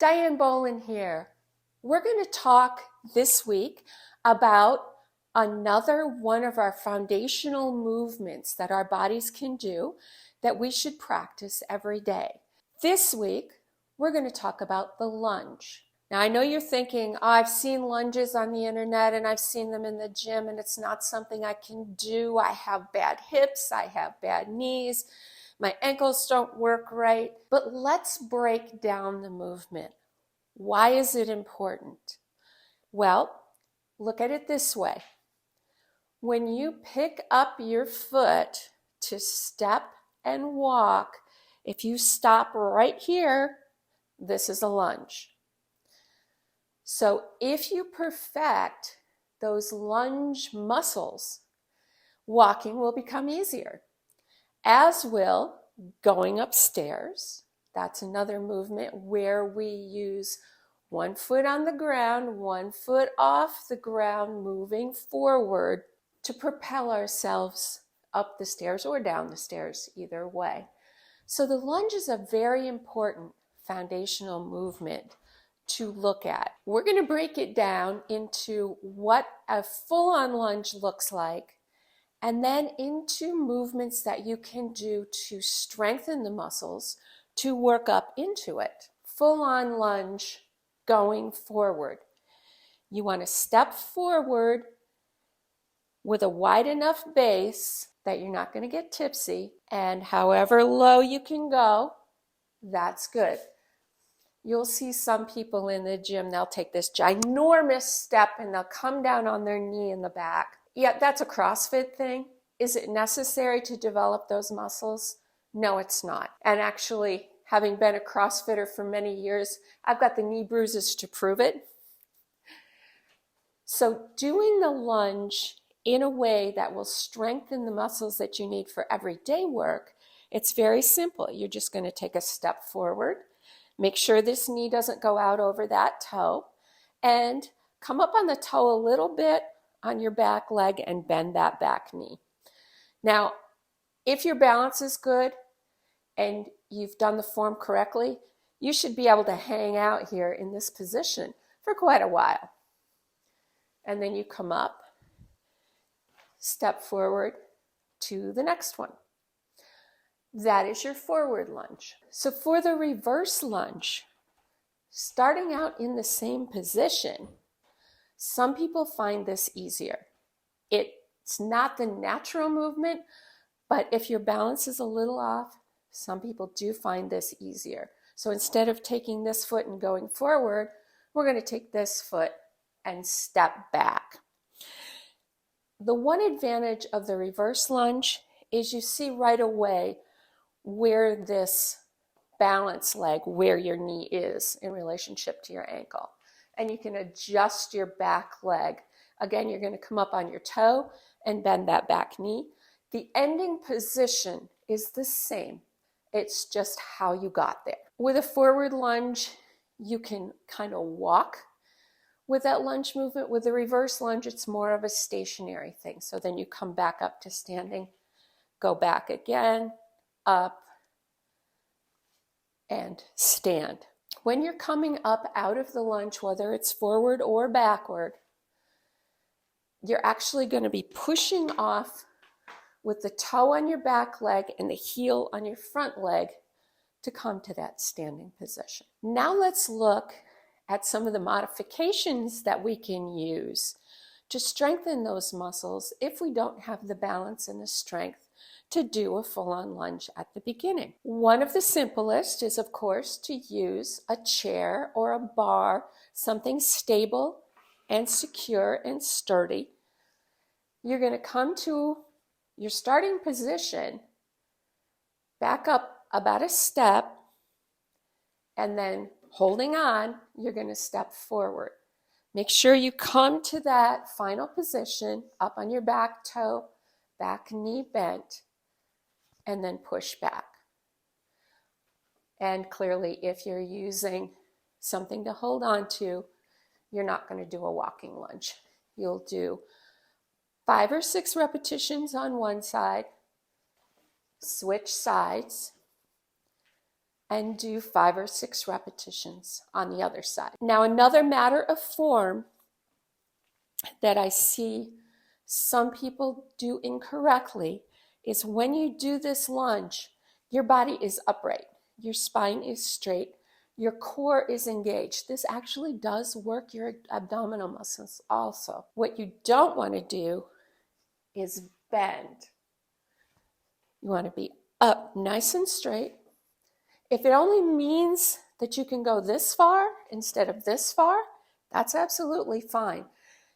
Diane Bolin here. We're going to talk this week about another one of our foundational movements that our bodies can do that we should practice every day. This week, we're going to talk about the lunge. Now, I know you're thinking, I've seen lunges on the internet and I've seen them in the gym and it's not something I can do. I have bad hips, I have bad knees, my ankles don't work right. But let's break down the movement. Why is it important? Well, look at it this way. When you pick up your foot to step and walk, if you stop right here, this is a lunge. So if you perfect those lunge muscles, walking will become easier, as will going upstairs. That's another movement where we use one foot on the ground, one foot off the ground, moving forward to propel ourselves up the stairs or down the stairs, either way. So the lunge is a very important foundational movement to look at. We're going to break it down into what a full-on lunge looks like, and then into movements that you can do to strengthen the muscles to work up into it. Full-on lunge going forward. You want to step forward with a wide enough base that you're not going to get tipsy, and however low you can go, that's good. You'll see some people in the gym, they'll take this ginormous step and they'll come down on their knee in the back. Yeah, that's a CrossFit thing. Is it necessary to develop those muscles? No, it's not. And actually, having been a CrossFitter for many years, I've got the knee bruises to prove it. So doing the lunge in a way that will strengthen the muscles that you need for everyday work, it's very simple. You're just going to take a step forward. Make sure this knee doesn't go out over that toe, and come up on the toe a little bit on your back leg and bend that back knee. Now, if your balance is good and you've done the form correctly, you should be able to hang out here in this position for quite a while. And then you come up, step forward to the next one. That is your forward lunge. So for the reverse lunge, starting out in the same position, some people find this easier. It's not the natural movement, but if your balance is a little off, some people do find this easier. So instead of taking this foot and going forward, we're going to take this foot and step back. The one advantage of the reverse lunge is you see right away where this balance leg, where your knee is in relationship to your ankle. And you can adjust your back leg. Again, you're going to come up on your toe and bend that back knee. The ending position is the same. It's just how you got there. With a forward lunge, you can kind of walk with that lunge movement. With the reverse lunge, it's more of a stationary thing. So then you come back up to standing, go back again, up, and stand. When you're coming up out of the lunge, whether it's forward or backward, you're actually going to be pushing off with the toe on your back leg and the heel on your front leg to come to that standing position. Now let's look at some of the modifications that we can use to strengthen those muscles if we don't have the balance and the strength to do a full-on lunge at the beginning. One of the simplest is, of course, to use a chair or a bar, something stable and secure and sturdy. You're going to come to your starting position, back up about a step, and then holding on, you're going to step forward. Make sure you come to that final position, up on your back toe, back knee bent, and then push back. And clearly, if you're using something to hold on to, you're not going to do a walking lunge. You'll do 5 or 6 repetitions on one side, switch sides, and do 5 or 6 repetitions on the other side. Now, another matter of form that I see some people do incorrectly is when you do this lunge, your body is upright, your spine is straight, your core is engaged. This actually does work your abdominal muscles also. What you don't want to do is bend. You want to be up nice and straight. If it only means that you can go this far instead of this far, that's absolutely fine.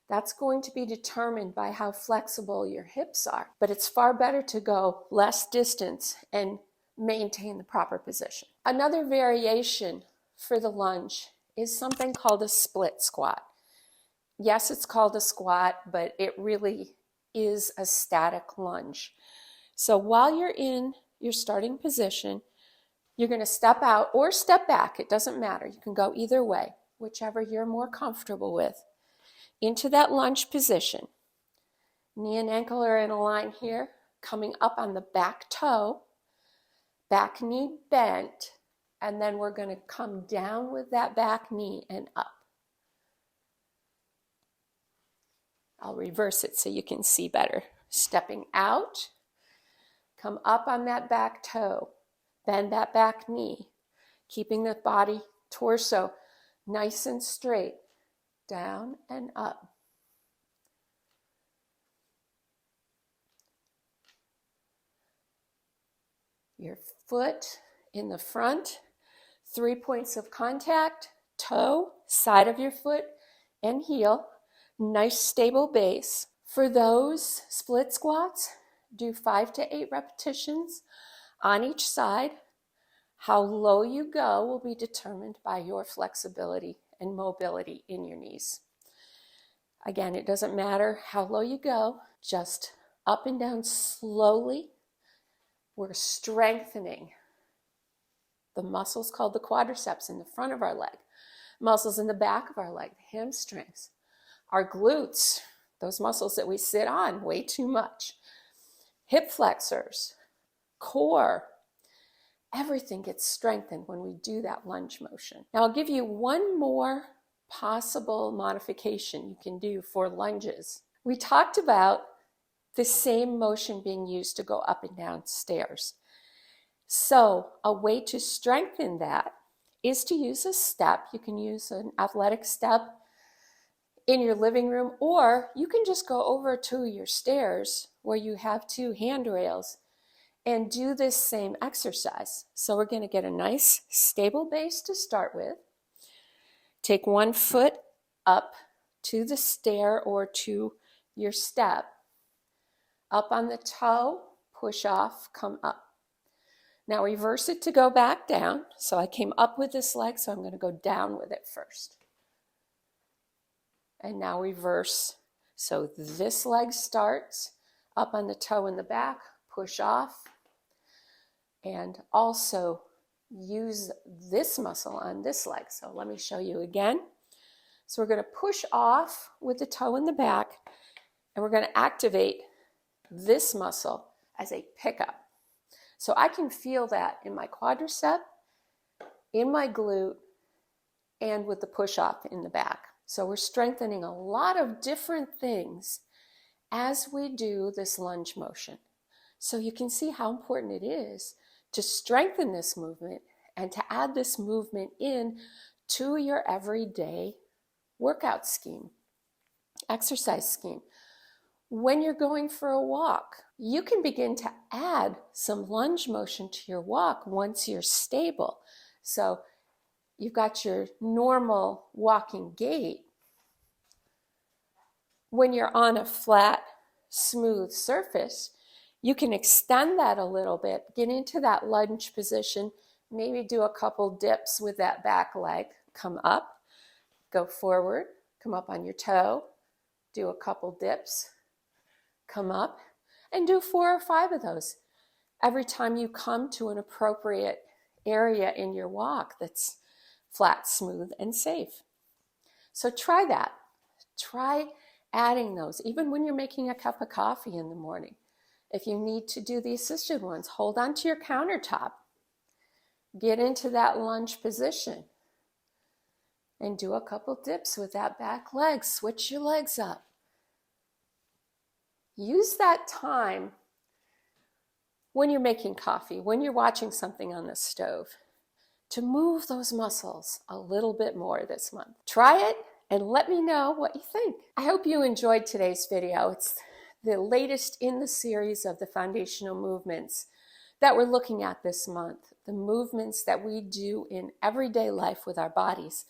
That's going to be determined by how flexible your hips are. But it's far better to go less distance and maintain the proper position. Another variation for the lunge is something called a split squat. Yes, it's called a squat, but it really is a static lunge. So while you're in your starting position, you're going to step out or step back. It doesn't matter. You can go either way, whichever you're more comfortable with. Into that lunge position. Knee and ankle are in a line here, coming up on the back toe, back knee bent, and then we're going to come down with that back knee and up. I'll reverse it so you can see better. Stepping out, come up on that back toe, bend that back knee, keeping the body, torso nice and straight, down and up. Your foot in the front, 3 points of contact, toe, side of your foot, and heel. Nice stable base. For those split squats, do 5 to 8 repetitions on each side. How low you go will be determined by your flexibility and mobility in your knees. Again, it doesn't matter how low you go, just up and down slowly. We're strengthening the muscles called the quadriceps in the front of our leg, muscles in the back of our leg, the hamstrings, our glutes, those muscles that we sit on way too much, hip flexors, core. Everything gets strengthened when we do that lunge motion. Now I'll give you one more possible modification you can do for lunges. We talked about the same motion being used to go up and down stairs. So a way to strengthen that is to use a step. You can use an athletic step in your living room, or you can just go over to your stairs where you have 2 handrails and do this same exercise. So we're going to get a nice stable base to start with. Take one foot up to the stair or to your step. Up on the toe, push off, come up. Now reverse it to go back down. So I came up with this leg, so I'm going to go down with it first. And now reverse. So this leg starts up on the toe in the back, push off, and also use this muscle on this leg. So let me show you again. So we're going to push off with the toe in the back, and we're going to activate this muscle as a pickup. So I can feel that in my quadricep, in my glute, and with the push off in the back. So we're strengthening a lot of different things as we do this lunge motion. So you can see how important it is to strengthen this movement and to add this movement in to your everyday workout scheme, exercise scheme. When you're going for a walk, you can begin to add some lunge motion to your walk once you're stable. So you've got your normal walking gait. When you're on a flat, smooth surface, you can extend that a little bit, get into that lunge position, maybe do a couple dips with that back leg, come up, go forward, come up on your toe, do a couple dips, come up, and do 4 or 5 of those. Every time you come to an appropriate area in your walk that's flat, smooth, and safe. So try that. Try adding those, even when you're making a cup of coffee in the morning. If you need to do the assisted ones, hold on to your countertop. Get into that lunge position and do a couple dips with that back leg. Switch your legs up. Use that time when you're making coffee, when you're watching something on the stove, to move those muscles a little bit more this month. Try it and let me know what you think. I hope you enjoyed today's video. It's the latest in the series of the foundational movements that we're looking at this month, the movements that we do in everyday life with our bodies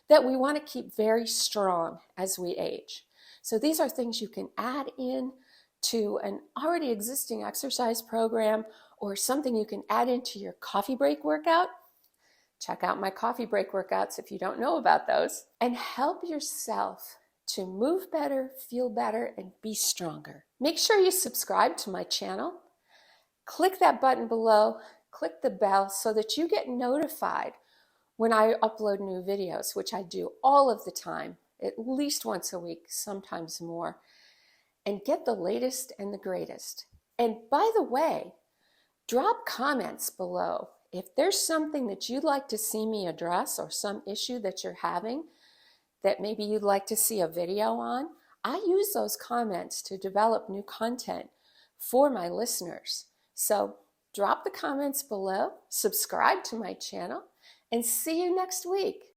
that we want to keep very strong as we age. So these are things you can add in to an already existing exercise program or something you can add into your coffee break workout. Check out my coffee break workouts if you don't know about those, and help yourself to move better, feel better, and be stronger. Make sure you subscribe to my channel. Click that button below, click the bell so that you get notified when I upload new videos, which I do all of the time, at least once a week, sometimes more, and get the latest and the greatest. And by the way, drop comments below. If there's something that you'd like to see me address or some issue that you're having that maybe you'd like to see a video on, I use those comments to develop new content for my listeners. So drop the comments below, subscribe to my channel, and see you next week.